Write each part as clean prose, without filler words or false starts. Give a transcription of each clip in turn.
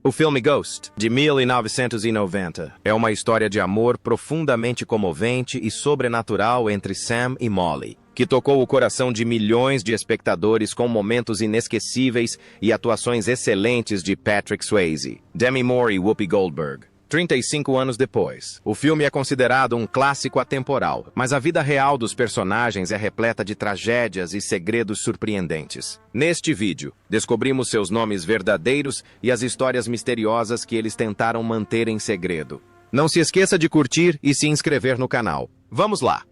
O filme Ghost, de 1990, é uma história de amor profundamente comovente e sobrenatural entre Sam e Molly, que tocou o coração de milhões de espectadores com momentos inesquecíveis e atuações excelentes de Patrick Swayze, Demi Moore e Whoopi Goldberg. 35 anos depois, o filme é considerado um clássico atemporal, mas a vida real dos personagens é repleta de tragédias e segredos surpreendentes. Neste vídeo, descobrimos seus nomes verdadeiros e as histórias misteriosas que eles tentaram manter em segredo. Não se esqueça de curtir e se inscrever no canal. Vamos lá!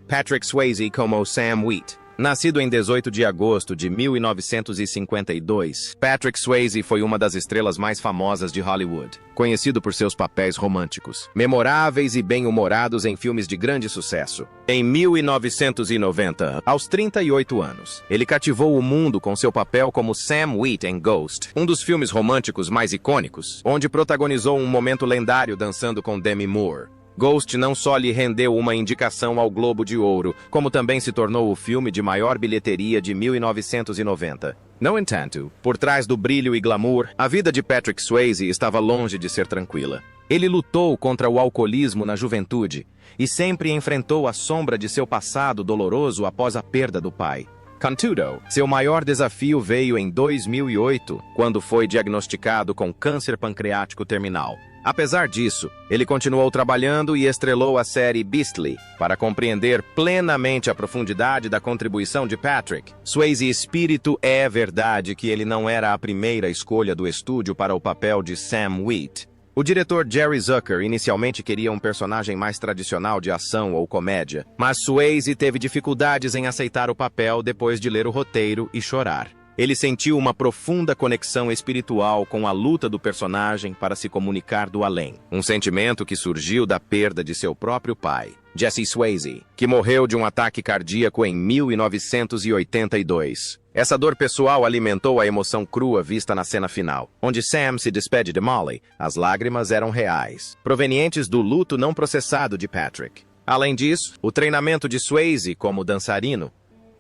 Patrick Swayze como Sam Wheat. Nascido em 18 de agosto de 1952, Patrick Swayze foi uma das estrelas mais famosas de Hollywood, conhecido por seus papéis românticos, memoráveis e bem-humorados em filmes de grande sucesso. Em 1990, aos 38 anos, ele cativou o mundo com seu papel como Sam Wheat em Ghost, um dos filmes românticos mais icônicos, onde protagonizou um momento lendário dançando com Demi Moore. Ghost não só lhe rendeu uma indicação ao Globo de Ouro, como também se tornou o filme de maior bilheteria de 1990. No entanto, por trás do brilho e glamour, a vida de Patrick Swayze estava longe de ser tranquila. Ele lutou contra o alcoolismo na juventude e sempre enfrentou a sombra de seu passado doloroso após a perda do pai. Contudo, seu maior desafio veio em 2008, quando foi diagnosticado com câncer pancreático terminal. Apesar disso, ele continuou trabalhando e estrelou a série Beastly para compreender plenamente a profundidade da contribuição de Patrick. Swayze espírito é verdade que ele não era a primeira escolha do estúdio para o papel de Sam Wheat. O diretor Jerry Zucker inicialmente queria um personagem mais tradicional de ação ou comédia, mas Swayze teve dificuldades em aceitar o papel depois de ler o roteiro e chorar. Ele sentiu uma profunda conexão espiritual com a luta do personagem para se comunicar do além, um sentimento que surgiu da perda de seu próprio pai, Jesse Swayze, que morreu de um ataque cardíaco em 1982. Essa dor pessoal alimentou a emoção crua vista na cena final, onde Sam se despede de Molly. As lágrimas eram reais, provenientes do luto não processado de Patrick. Além disso, o treinamento de Swayze como dançarino,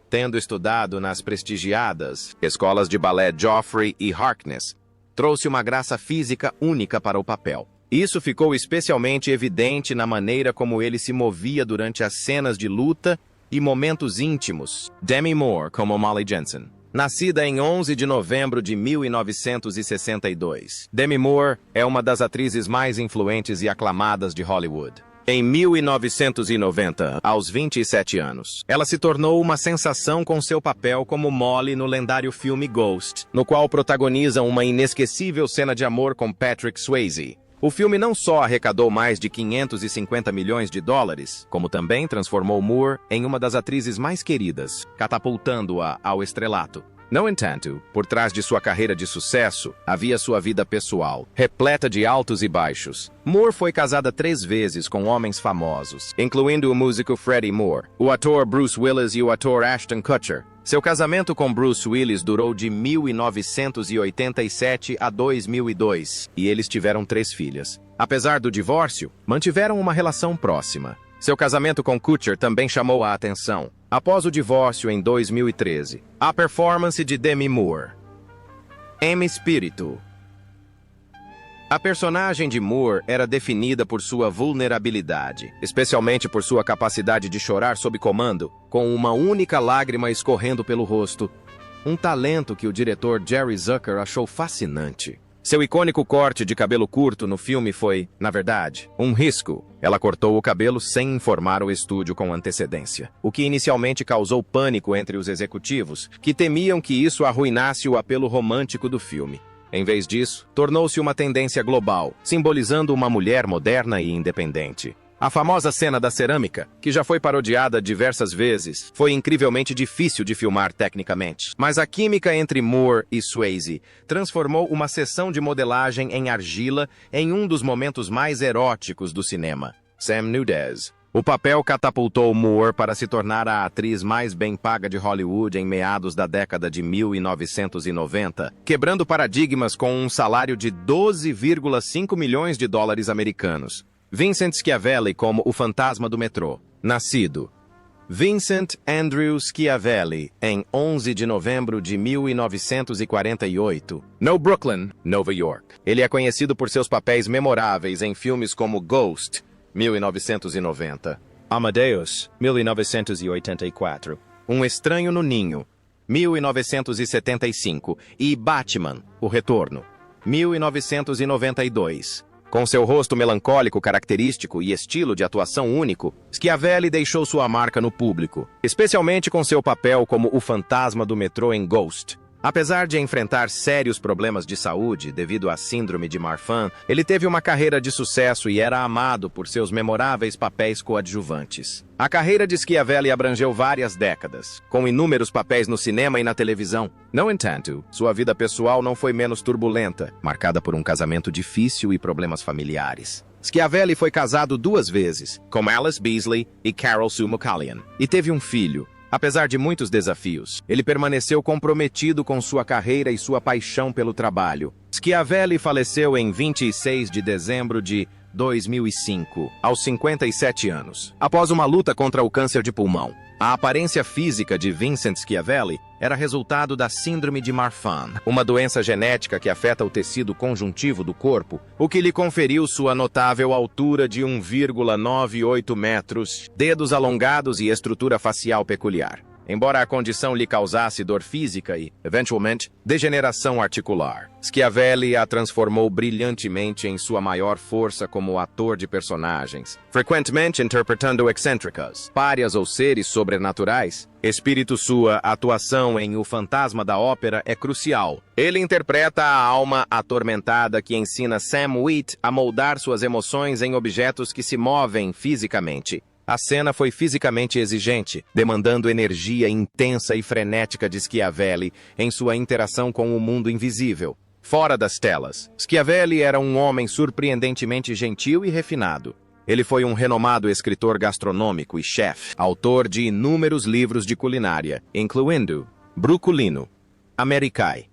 tendo estudado nas prestigiadas escolas de balé Joffrey e Harkness, trouxe uma graça física única para o papel. Isso ficou especialmente evidente na maneira como ele se movia durante as cenas de luta e momentos íntimos. Demi Moore como Molly Jensen. Nascida em 11 de novembro de 1962, Demi Moore é uma das atrizes mais influentes e aclamadas de Hollywood. Em 1990, aos 27 anos, ela se tornou uma sensação com seu papel como Molly no lendário filme Ghost, no qual protagoniza uma inesquecível cena de amor com Patrick Swayze. O filme não só arrecadou mais de 550 milhões de dólares, como também transformou Moore em uma das atrizes mais queridas, catapultando-a ao estrelato. No entanto, por trás de sua carreira de sucesso, havia sua vida pessoal, repleta de altos e baixos. Moore foi casada 3 vezes com homens famosos, incluindo o músico Freddie Moore, o ator Bruce Willis e o ator Ashton Kutcher. Seu casamento com Bruce Willis durou de 1987 a 2002, e eles tiveram 3 filhas. Apesar do divórcio, mantiveram uma relação próxima. Seu casamento com Kutcher também chamou a atenção. Após o divórcio em 2013, a performance de Demi Moore. M. Espírito. A personagem de Moore era definida por sua vulnerabilidade, especialmente por sua capacidade de chorar sob comando, com uma única lágrima escorrendo pelo rosto. Um talento que o diretor Jerry Zucker achou fascinante. Seu icônico corte de cabelo curto no filme foi, na verdade, um risco. Ela cortou o cabelo sem informar o estúdio com antecedência, o que inicialmente causou pânico entre os executivos, que temiam que isso arruinasse o apelo romântico do filme. Em vez disso, tornou-se uma tendência global, simbolizando uma mulher moderna e independente. A famosa cena da cerâmica, que já foi parodiada diversas vezes, foi incrivelmente difícil de filmar tecnicamente. Mas a química entre Moore e Swayze transformou uma sessão de modelagem em argila em um dos momentos mais eróticos do cinema. Sam Nudez. O papel catapultou Moore para se tornar a atriz mais bem paga de Hollywood em meados da década de 1990, quebrando paradigmas com um salário de 12,5 milhões de dólares americanos. Vincent Schiavelli como o fantasma do metrô. Nascido Vincent Andrew Schiavelli, em 11 de novembro de 1948, no Brooklyn, Nova York. Ele é conhecido por seus papéis memoráveis em filmes como Ghost, 1990, Amadeus, 1984, Um Estranho no Ninho, 1975, e Batman, O Retorno, 1992. Com seu rosto melancólico característico e estilo de atuação único, Schiavelli deixou sua marca no público, especialmente com seu papel como o fantasma do metrô em Ghost. Apesar de enfrentar sérios problemas de saúde devido à síndrome de Marfan, ele teve uma carreira de sucesso e era amado por seus memoráveis papéis coadjuvantes. A carreira de Schiavelli abrangeu várias décadas, com inúmeros papéis no cinema e na televisão. No entanto, sua vida pessoal não foi menos turbulenta, marcada por um casamento difícil e problemas familiares. Schiavelli foi casado 2 vezes, com Alice Beasley e Carol Sue McCallion, e teve um filho. Apesar de muitos desafios, ele permaneceu comprometido com sua carreira e sua paixão pelo trabalho. Schiavelli faleceu em 26 de dezembro de 2005, aos 57 anos, após uma luta contra o câncer de pulmão. A aparência física de Vincent Schiavelli era resultado da síndrome de Marfan, uma doença genética que afeta o tecido conjuntivo do corpo, o que lhe conferiu sua notável altura de 1,98 metros, dedos alongados e estrutura facial peculiar. Embora a condição lhe causasse dor física e, eventualmente, degeneração articular, Schiavelli a transformou brilhantemente em sua maior força como ator de personagens, frequentemente interpretando excêntricas, párias ou seres sobrenaturais. Espírito, sua atuação em O Fantasma da Ópera é crucial. Ele interpreta a alma atormentada que ensina Sam Wheat a moldar suas emoções em objetos que se movem fisicamente. A cena foi fisicamente exigente, demandando energia intensa e frenética de Schiavelli em sua interação com o mundo invisível. Fora das telas, Schiavelli era um homem surpreendentemente gentil e refinado. Ele foi um renomado escritor gastronômico e chefe, autor de inúmeros livros de culinária, incluindo Bruculino, Americai,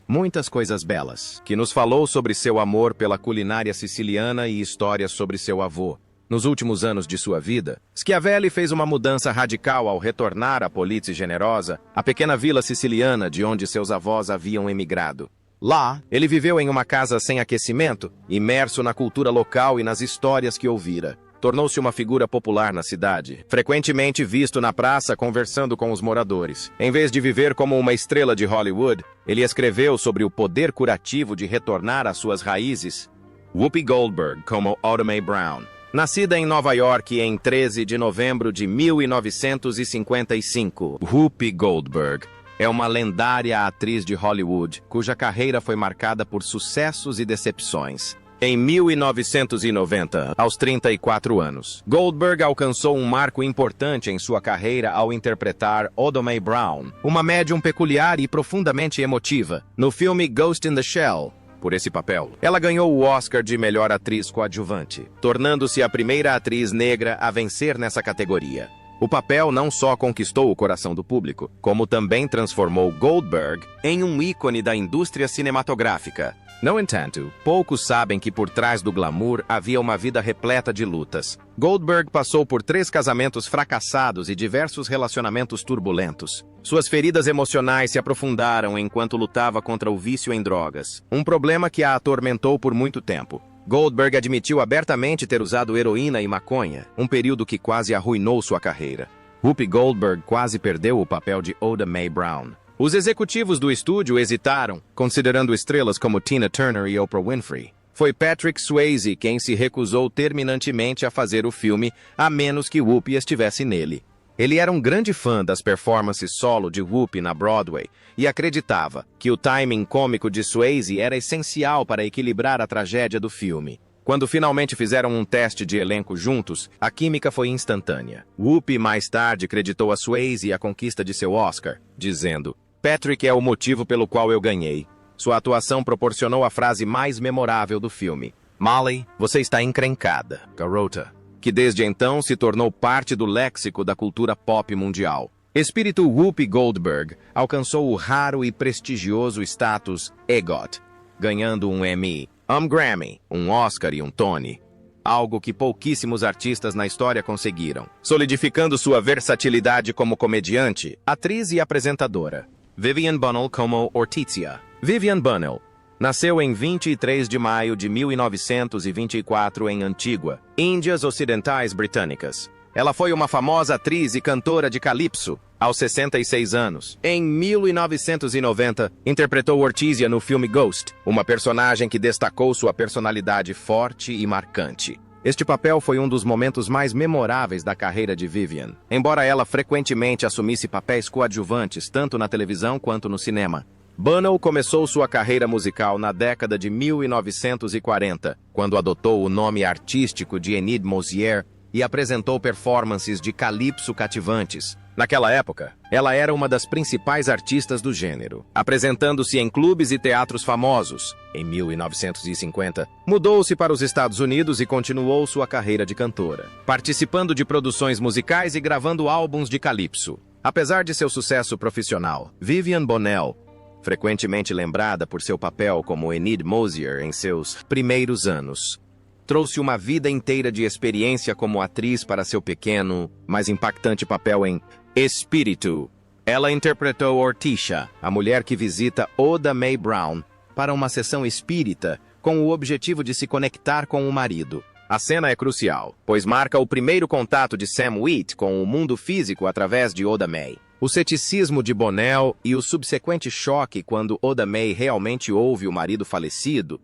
Muitas Coisas Belas, que nos falou sobre seu amor pela culinária siciliana e histórias sobre seu avô. Nos últimos anos de sua vida, Schiavelli fez uma mudança radical ao retornar a Polizzi Generosa, a pequena vila siciliana de onde seus avós haviam emigrado. Lá, ele viveu em uma casa sem aquecimento, imerso na cultura local e nas histórias que ouvira. Tornou-se uma figura popular na cidade, frequentemente visto na praça conversando com os moradores. Em vez de viver como uma estrela de Hollywood, ele escreveu sobre o poder curativo de retornar às suas raízes. Whoopi Goldberg como Oda Mae Brown. Nascida em Nova York em 13 de novembro de 1955, Whoopi Goldberg é uma lendária atriz de Hollywood, cuja carreira foi marcada por sucessos e decepções. Em 1990, aos 34 anos, Goldberg alcançou um marco importante em sua carreira ao interpretar Oda Mae Brown, uma médium peculiar e profundamente emotiva, no filme Ghost in the Shell. Por esse papel, ela ganhou o Oscar de melhor atriz coadjuvante, tornando-se a primeira atriz negra a vencer nessa categoria. O papel não só conquistou o coração do público, como também transformou Goldberg em um ícone da indústria cinematográfica. No entanto, poucos sabem que por trás do glamour havia uma vida repleta de lutas. Goldberg passou por 3 casamentos fracassados e diversos relacionamentos turbulentos. Suas feridas emocionais se aprofundaram enquanto lutava contra o vício em drogas, um problema que a atormentou por muito tempo. Goldberg admitiu abertamente ter usado heroína e maconha, um período que quase arruinou sua carreira. Whoopi Goldberg quase perdeu o papel de Oda Mae Brown. Os executivos do estúdio hesitaram, considerando estrelas como Tina Turner e Oprah Winfrey. Foi Patrick Swayze quem se recusou terminantemente a fazer o filme, a menos que Whoopi estivesse nele. Ele era um grande fã das performances solo de Whoopi na Broadway e acreditava que o timing cômico de Swayze era essencial para equilibrar a tragédia do filme. Quando finalmente fizeram um teste de elenco juntos, a química foi instantânea. Whoopi mais tarde creditou a Swayze a conquista de seu Oscar, dizendo: "Patrick é o motivo pelo qual eu ganhei." Sua atuação proporcionou a frase mais memorável do filme: "Molly, você está encrencada, garota", que desde então se tornou parte do léxico da cultura pop mundial. Espírito Whoopi Goldberg alcançou o raro e prestigioso status EGOT, ganhando um Emmy, um Grammy, um Oscar e um Tony. algo que pouquíssimos artistas na história conseguiram, solidificando sua versatilidade como comediante, atriz e apresentadora. Vivian Bunnell como Ortizia. Vivian Bunnell nasceu em 23 de maio de 1924 em Antigua, Índias Ocidentais Britânicas. Ela foi uma famosa atriz e cantora de calypso aos 66 anos. Em 1990, interpretou Ortizia no filme Ghost, uma personagem que destacou sua personalidade forte e marcante. Este papel foi um dos momentos mais memoráveis da carreira de Vivian, embora ela frequentemente assumisse papéis coadjuvantes tanto na televisão quanto no cinema. Bunnell começou sua carreira musical na década de 1940, quando adotou o nome artístico de Enid Mosier e apresentou performances de calypso cativantes. Naquela época, ela era uma das principais artistas do gênero, apresentando-se em clubes e teatros famosos. Em 1950, mudou-se para os Estados Unidos e continuou sua carreira de cantora, participando de produções musicais e gravando álbuns de calypso. Apesar de seu sucesso profissional, Vivian Bunnell, frequentemente lembrada por seu papel como Enid Mosier em seus primeiros anos, trouxe uma vida inteira de experiência como atriz para seu pequeno, mas impactante papel em Espírito. Ela interpretou Orticia, a mulher que visita Oda Mae Brown, para uma sessão espírita, com o objetivo de se conectar com o marido. A cena é crucial, pois marca o primeiro contato de Sam Wheat com o mundo físico através de Oda Mae. O ceticismo de Bunnell e o subsequente choque quando Oda Mae realmente ouve o marido falecido.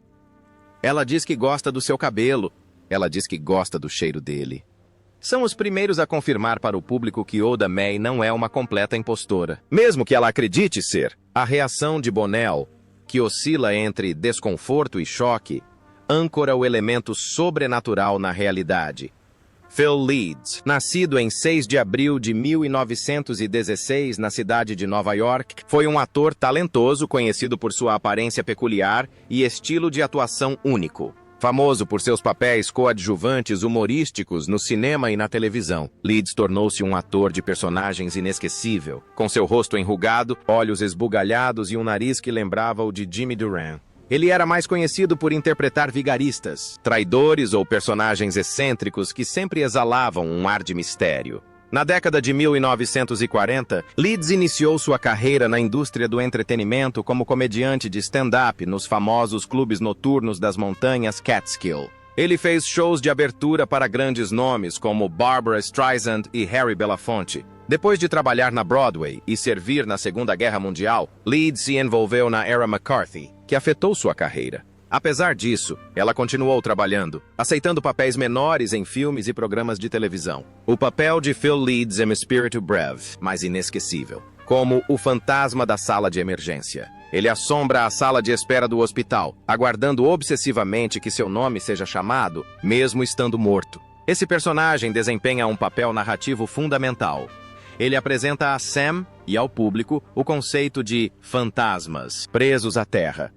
Ela diz que gosta do seu cabelo. Ela diz que gosta do cheiro dele. São os primeiros a confirmar para o público que Oda Mae não é uma completa impostora. Mesmo que ela acredite ser, a reação de Bunnell, que oscila entre desconforto e choque, âncora o elemento sobrenatural na realidade. Phil Leeds, nascido em 6 de abril de 1916 na cidade de Nova York, foi um ator talentoso conhecido por sua aparência peculiar e estilo de atuação único. Famoso por seus papéis coadjuvantes humorísticos no cinema e na televisão, Leeds tornou-se um ator de personagens inesquecível, com seu rosto enrugado, olhos esbugalhados e um nariz que lembrava o de Jimmy Duran. Ele era mais conhecido por interpretar vigaristas, traidores ou personagens excêntricos que sempre exalavam um ar de mistério. Na década de 1940, Leeds iniciou sua carreira na indústria do entretenimento como comediante de stand-up nos famosos clubes noturnos das montanhas Catskill. Ele fez shows de abertura para grandes nomes como Barbra Streisand e Harry Belafonte. Depois de trabalhar na Broadway e servir na Segunda Guerra Mundial, Leeds se envolveu na era McCarthy, que afetou sua carreira. Apesar disso, ela continuou trabalhando, aceitando papéis menores em filmes e programas de televisão. O papel de Phil Leeds é um espírito breve, mas inesquecível, como o fantasma da sala de emergência. Ele assombra a sala de espera do hospital, aguardando obsessivamente que seu nome seja chamado, mesmo estando morto. Esse personagem desempenha um papel narrativo fundamental. Ele apresenta a Sam e ao público o conceito de fantasmas presos à terra.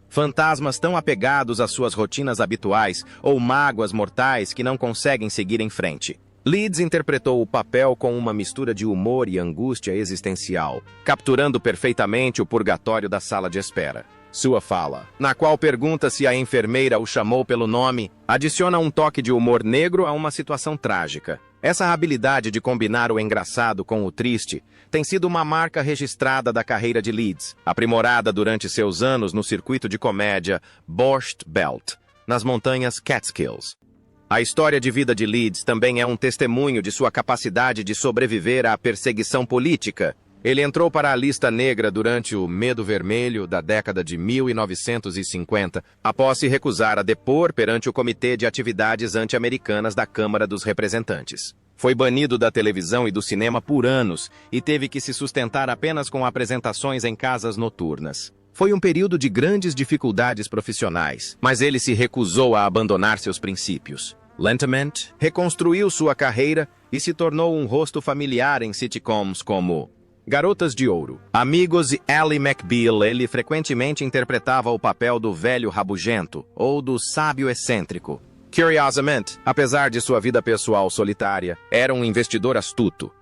Fantasmas tão apegados às suas rotinas habituais ou mágoas mortais que não conseguem seguir em frente. Leeds interpretou o papel com uma mistura de humor e angústia existencial, capturando perfeitamente o purgatório da sala de espera. Sua fala, na qual pergunta se a enfermeira o chamou pelo nome, adiciona um toque de humor negro a uma situação trágica. Essa habilidade de combinar o engraçado com o triste tem sido uma marca registrada da carreira de Leeds, aprimorada durante seus anos no circuito de comédia Borscht Belt, nas montanhas Catskills. A história de vida de Leeds também é um testemunho de sua capacidade de sobreviver à perseguição política. Ele entrou para a lista negra durante o Medo Vermelho da década de 1950, após se recusar a depor perante o Comitê de Atividades Anti-Americanas da Câmara dos Representantes. Foi banido da televisão e do cinema por anos e teve que se sustentar apenas com apresentações em casas noturnas. Foi um período de grandes dificuldades profissionais, mas ele se recusou a abandonar seus princípios. Lentamente, reconstruiu sua carreira e se tornou um rosto familiar em sitcoms como Garotas de Ouro, Amigos e Ally McBeal. Ele frequentemente interpretava o papel do velho rabugento ou do sábio excêntrico. Curiosamente, apesar de sua vida pessoal solitária, era um investidor astuto.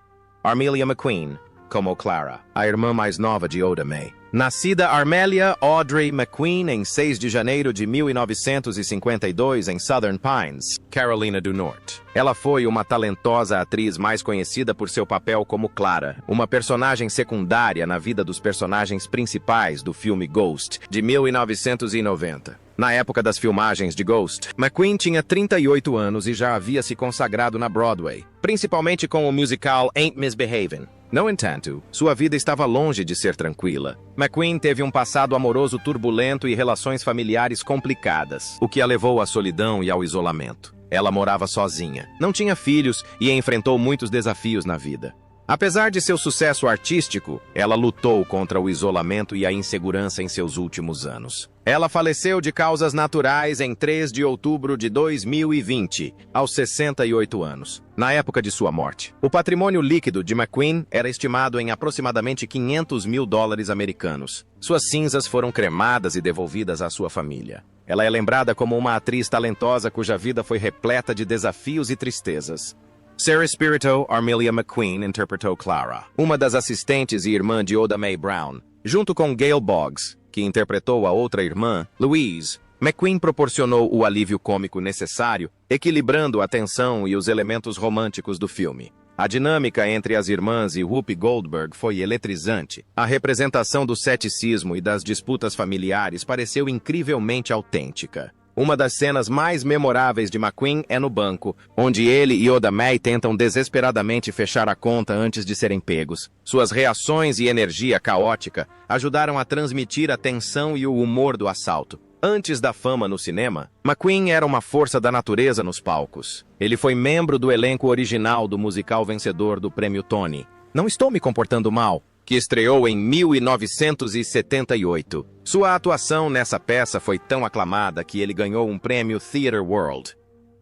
Armelia McQueen, como Clara, a irmã mais nova de Oda Mae, Nascida Armelia Audrey McQueen em 6 de janeiro de 1952 em Southern Pines, Carolina do Norte. Ela foi uma talentosa atriz mais conhecida por seu papel como Clara, uma personagem secundária na vida dos personagens principais do filme Ghost, de 1990. Na época das filmagens de Ghost, McQueen tinha 38 anos e já havia se consagrado na Broadway, principalmente com o musical Ain't Misbehavin'. No entanto, sua vida estava longe de ser tranquila. McQueen teve um passado amoroso turbulento e relações familiares complicadas, o que a levou à solidão e ao isolamento. Ela morava sozinha, não tinha filhos e enfrentou muitos desafios na vida. Apesar de seu sucesso artístico, ela lutou contra o isolamento e a insegurança em seus últimos anos. Ela faleceu de causas naturais em 3 de outubro de 2020, aos 68 anos, na época de sua morte. O patrimônio líquido de McQueen era estimado em aproximadamente $500 mil americanos. Suas cinzas foram cremadas e devolvidas à sua família. Ela é lembrada como uma atriz talentosa cuja vida foi repleta de desafios e tristezas. Sarah Spirito Armelia McQueen interpretou Clara, uma das assistentes e irmã de Oda Mae Brown, junto com Gail Boggs, que interpretou a outra irmã, Louise. McQueen proporcionou o alívio cômico necessário, equilibrando a tensão e os elementos românticos do filme. A dinâmica entre as irmãs e Whoopi Goldberg foi eletrizante. A representação do ceticismo e das disputas familiares pareceu incrivelmente autêntica. Uma das cenas mais memoráveis de McQueen é no banco, onde ele e Oda Mae tentam desesperadamente fechar a conta antes de serem pegos. Suas reações e energia caótica ajudaram a transmitir a tensão e o humor do assalto. Antes da fama no cinema, McQueen era uma força da natureza nos palcos. Ele foi membro do elenco original do musical vencedor do Prêmio Tony, Não Estou Me Comportando Mal, que estreou em 1978. Sua atuação nessa peça foi tão aclamada que ele ganhou um prêmio Theatre World.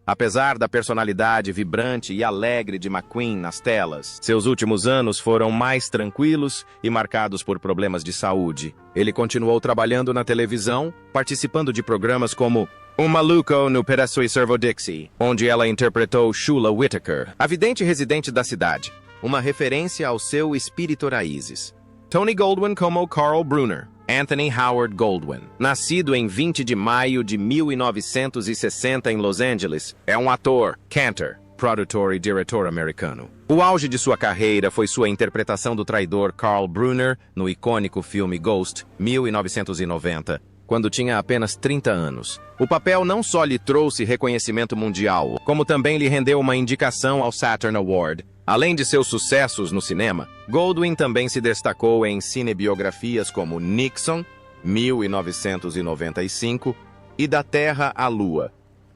Apesar da personalidade vibrante e alegre de McQueen nas telas, seus últimos anos foram mais tranquilos e marcados por problemas de saúde. Ele continuou trabalhando na televisão, participando de programas como O Maluco no Pedaço e Servo Dixie, onde ela interpretou Shula Whittaker, a vidente residente da cidade, uma referência ao seu espírito raízes. Tony Goldwyn como Carl Brunner. Anthony Howard Goldwyn, nascido em 20 de maio de 1960 em Los Angeles, é um ator, cantor, produtor e diretor americano. O auge de sua carreira foi sua interpretação do traidor Carl Brunner no icônico filme Ghost, 1990, quando tinha apenas 30 anos. O papel não só lhe trouxe reconhecimento mundial, como também lhe rendeu uma indicação ao Saturn Award. Além de seus sucessos no cinema, Goldwyn também se destacou em cinebiografias como Nixon, 1995, e Da Terra à Lua,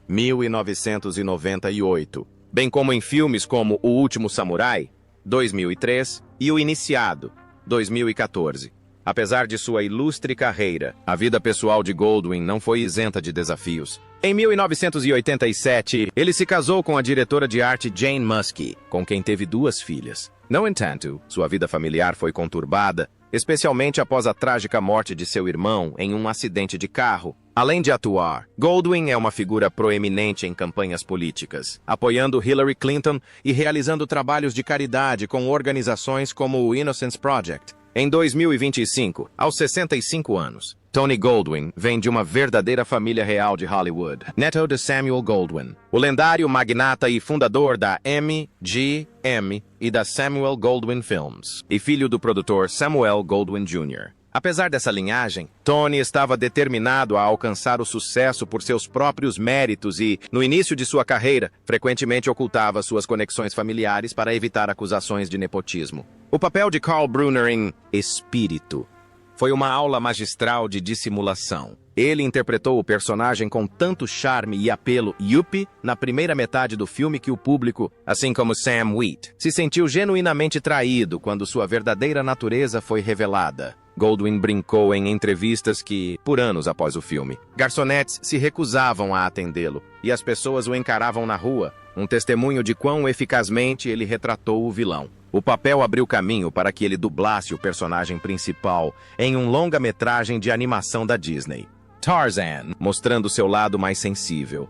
1998, bem como em filmes como O Último Samurai, 2003, e O Iniciado, 2014. Apesar de sua ilustre carreira, a vida pessoal de Goldwyn não foi isenta de desafios. Em 1987, ele se casou com a diretora de arte Jane Muskie, com quem teve 2 filhas. No entanto, sua vida familiar foi conturbada, especialmente após a trágica morte de seu irmão em um acidente de carro. Além de atuar, Goldwyn é uma figura proeminente em campanhas políticas, apoiando Hillary Clinton e realizando trabalhos de caridade com organizações como o Innocence Project. Em 2025, aos 65 anos, Tony Goldwyn vem de uma verdadeira família real de Hollywood, neto de Samuel Goldwyn, o lendário magnata e fundador da MGM e da Samuel Goldwyn Films, e filho do produtor Samuel Goldwyn Jr. Apesar dessa linhagem, Tony estava determinado a alcançar o sucesso por seus próprios méritos e, no início de sua carreira, frequentemente ocultava suas conexões familiares para evitar acusações de nepotismo. O papel de Carl Brunner em Espírito foi uma aula magistral de dissimulação. Ele interpretou o personagem com tanto charme e apelo yuppie na primeira metade do filme que o público, assim como Sam Wheat, se sentiu genuinamente traído quando sua verdadeira natureza foi revelada. Goldwyn brincou em entrevistas que, por anos após o filme, garçonetes se recusavam a atendê-lo e as pessoas o encaravam na rua, um testemunho de quão eficazmente ele retratou o vilão. O papel abriu caminho para que ele dublasse o personagem principal em um longa-metragem de animação da Disney, Tarzan, mostrando seu lado mais sensível.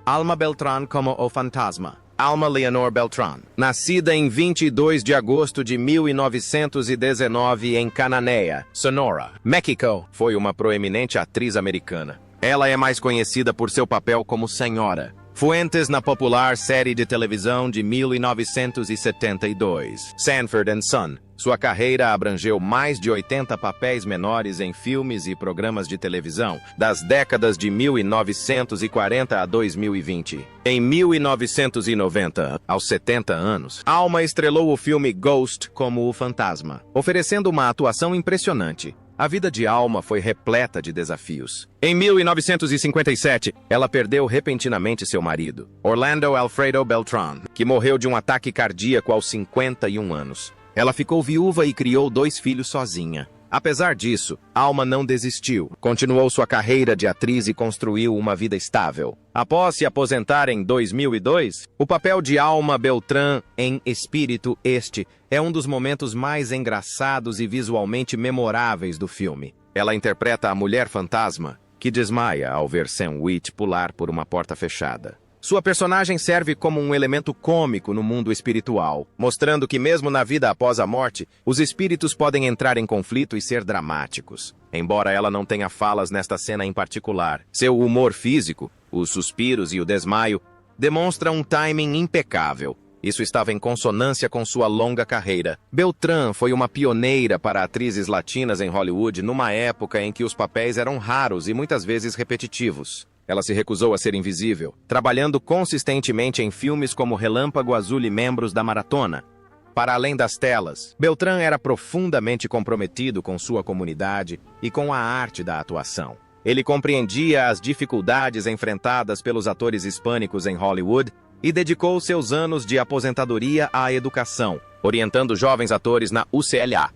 Alma Beltrán como o Fantasma, Alma Leonor Beltran, nascida em 22 de agosto de 1919 em Cananea, Sonora, México, foi uma proeminente atriz americana. Ela é mais conhecida por seu papel como Senhora Fuentes na popular série de televisão de 1972, Sanford and Son. Sua carreira abrangeu mais de 80 papéis menores em filmes e programas de televisão, das décadas de 1940 a 2020. Em 1990, aos 70 anos, Alma estrelou o filme Ghost como o fantasma, oferecendo uma atuação impressionante. A vida de Alma foi repleta de desafios. Em 1957, ela perdeu repentinamente seu marido, Orlando Alfredo Beltran, que morreu de um ataque cardíaco aos 51 anos. Ela ficou viúva e criou 2 filhos sozinha. Apesar disso, Alma não desistiu, continuou sua carreira de atriz e construiu uma vida estável. Após se aposentar em 2002, o papel de Alma Beltran em Espírito Este é um dos momentos mais engraçados e visualmente memoráveis do filme. Ela interpreta a mulher fantasma, que desmaia ao ver Sam Wheat pular por uma porta fechada. Sua personagem serve como um elemento cômico no mundo espiritual, mostrando que mesmo na vida após a morte, os espíritos podem entrar em conflito e ser dramáticos. Embora ela não tenha falas nesta cena em particular, seu humor físico, os suspiros e o desmaio, demonstra um timing impecável. Isso estava em consonância com sua longa carreira. Beltran foi uma pioneira para atrizes latinas em Hollywood numa época em que os papéis eram raros e muitas vezes repetitivos. Ela se recusou a ser invisível, trabalhando consistentemente em filmes como Relâmpago Azul e Membros da Maratona. Para além das telas, Beltran era profundamente comprometido com sua comunidade e com a arte da atuação. Ele compreendia as dificuldades enfrentadas pelos atores hispânicos em Hollywood e dedicou seus anos de aposentadoria à educação, orientando jovens atores na UCLA.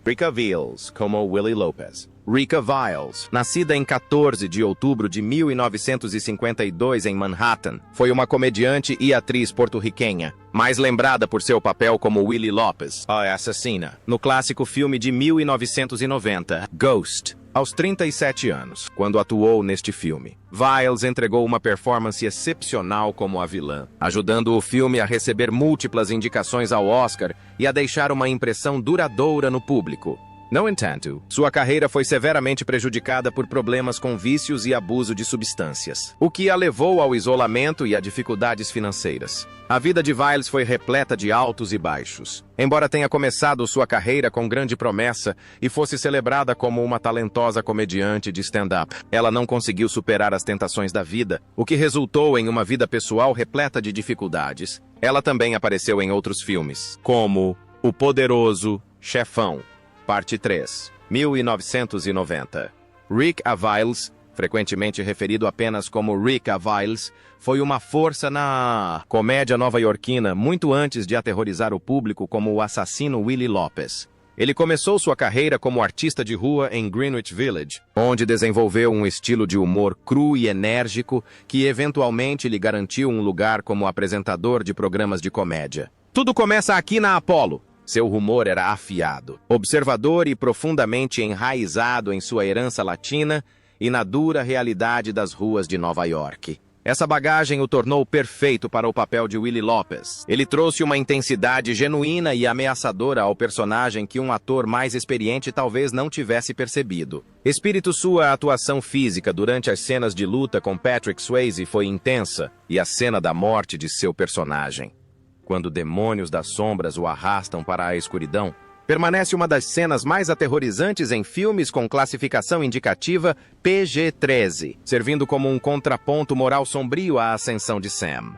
Rica Viles, como Willie Lopez. Rica Viles, nascida em 14 de outubro de 1952 em Manhattan, foi uma comediante e atriz porto-riquenha, mais lembrada por seu papel como Willie Lopez, a assassina, no clássico filme de 1990, Ghost. Aos 37 anos, quando atuou neste filme, Viles entregou uma performance excepcional como a vilã, ajudando o filme a receber múltiplas indicações ao Oscar e a deixar uma impressão duradoura no público. No entanto, sua carreira foi severamente prejudicada por problemas com vícios e abuso de substâncias, o que a levou ao isolamento e a dificuldades financeiras. A vida de Viles foi repleta de altos e baixos. Embora tenha começado sua carreira com grande promessa e fosse celebrada como uma talentosa comediante de stand-up, ela não conseguiu superar as tentações da vida, o que resultou em uma vida pessoal repleta de dificuldades. Ela também apareceu em outros filmes, como O Poderoso Chefão, Parte 3, 1990. Rick Aviles, frequentemente referido apenas como Rick Aviles, foi uma força na comédia nova-iorquina muito antes de aterrorizar o público como o assassino Willie Lopez. Ele começou sua carreira como artista de rua em Greenwich Village, onde desenvolveu um estilo de humor cru e enérgico que eventualmente lhe garantiu um lugar como apresentador de programas de comédia. Tudo começa aqui na Apollo. Seu humor era afiado, observador e profundamente enraizado em sua herança latina e na dura realidade das ruas de Nova York. Essa bagagem o tornou perfeito para o papel de Willie Lopez. Ele trouxe uma intensidade genuína e ameaçadora ao personagem que um ator mais experiente talvez não tivesse percebido. Sua atuação física durante as cenas de luta com Patrick Swayze foi intensa, e a cena da morte de seu personagem, quando demônios das sombras o arrastam para a escuridão, permanece uma das cenas mais aterrorizantes em filmes com classificação indicativa PG-13, servindo como um contraponto moral sombrio à ascensão de Sam.